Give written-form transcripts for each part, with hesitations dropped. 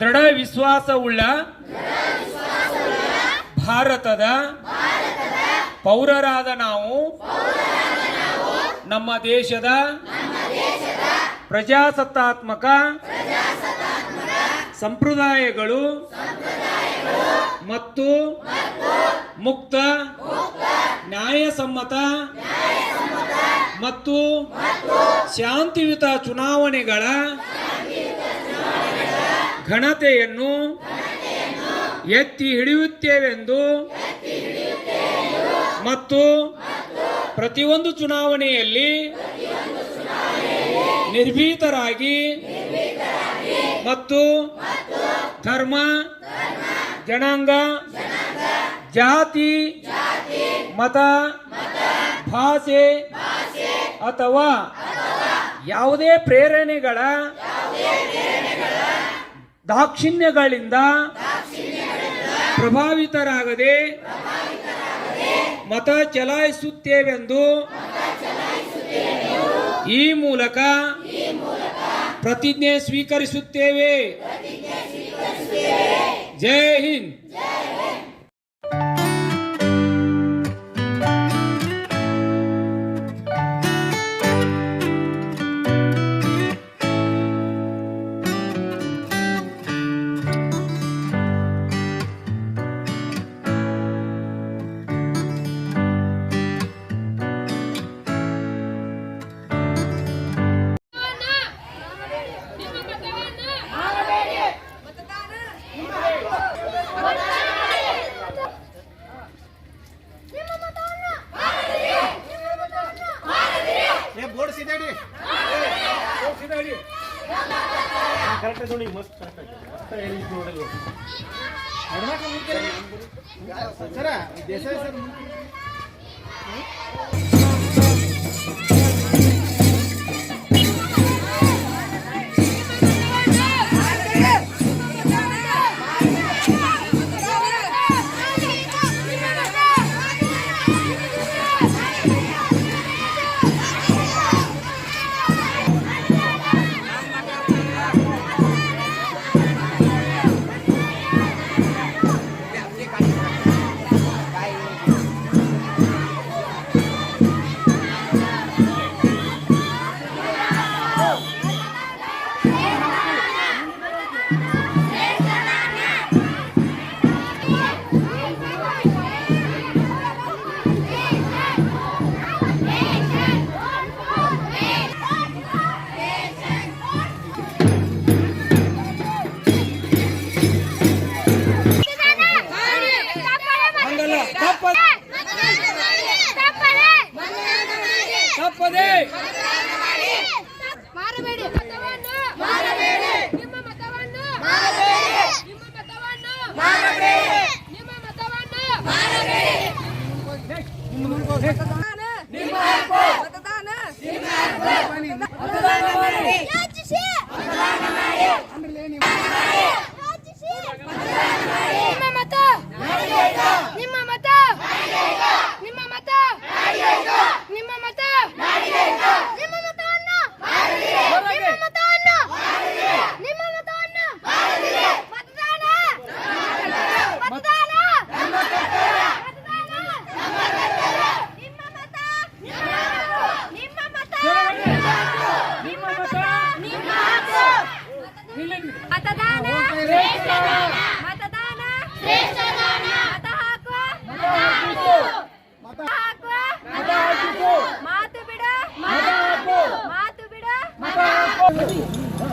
ದೃಢ ವಿಶ್ವಾಸವುಳ್ಳ ಭಾರತದ ಪೌರರಾದ ನಾವು ನಮ್ಮ ದೇಶದ ಪ್ರಜಾಸತ್ತಾತ್ಮಕ ಸಂಪ್ರದಾಯಗಳು ಮತ್ತು ಮುಕ್ತ ನ್ಯಾಯಸಮ್ಮತ ಮತ್ತು ಶಾಂತಿಯುತ ಚುನಾವಣೆಗಳ ಘನತೆಯನ್ನು ಎತ್ತಿ ಹಿಡಿಯುತ್ತೇವೆಂದು ಮತ್ತು ಪ್ರತಿಯೊಂದು ಚುನಾವಣೆಯಲ್ಲಿ ನಿರ್ಭೀತರಾಗಿ ಮತ್ತು ಧರ್ಮ, ಜನಾಂಗ, ಜಾತಿ, ಮತ, ಭಾಷೆ ಅಥವಾ ಯಾವುದೇ ಪ್ರೇರಣೆಗಳ ದಾಕ್ಷಿಣ್ಯಗಳಿಂದ ಪ್ರಭಾವಿತರಾಗದೆ ಮತ ಚಲಾಯಿಸುತ್ತೇವೆಂದು ಈ ಮೂಲಕ ಪ್ರತಿಜ್ಞೆ ಸ್ವೀಕರಿಸುತ್ತೇವೆ. ಜೈ ಹಿಂದ್. ಕರೆಕ್ಟ್ ನೋಡಿ ಮಸ್ತ್ ಕರೆಕ್ಟ್ ನೋಡಲ್ಲ ಸರ ದೇಸಾಯಿ ಸರ್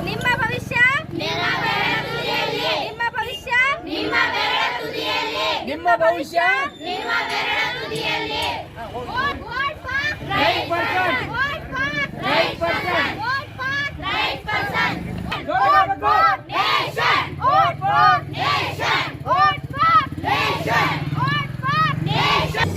ನಿಮ್ಮ ಭವಿಷ್ಯ ನಿಮ್ಮ ಭವಿಷ್ಯ ನಿಮ್ಮ ಬೆರಳ ತುದಿಯಲ್ಲಿ. Vote for right person. Vote for right person. Vote for right person. Vote for nation. Vote for nation. Vote for nation. Vote for nation.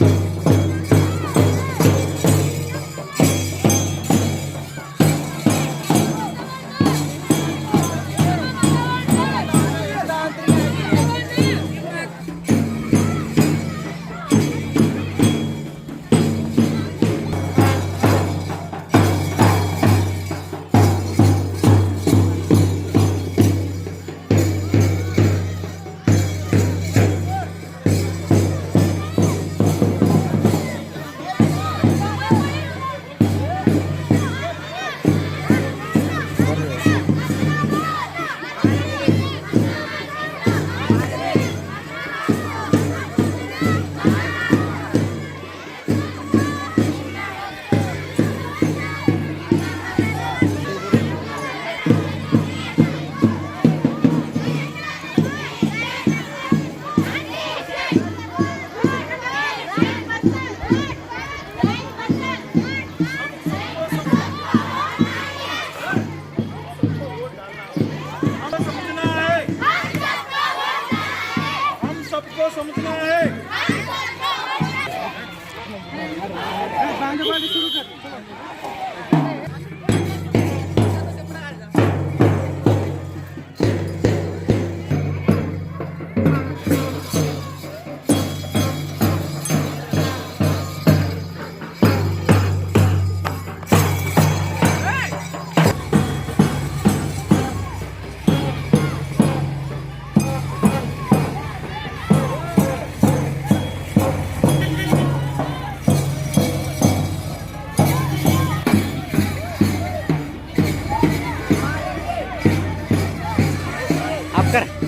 ಸಾಕಾರ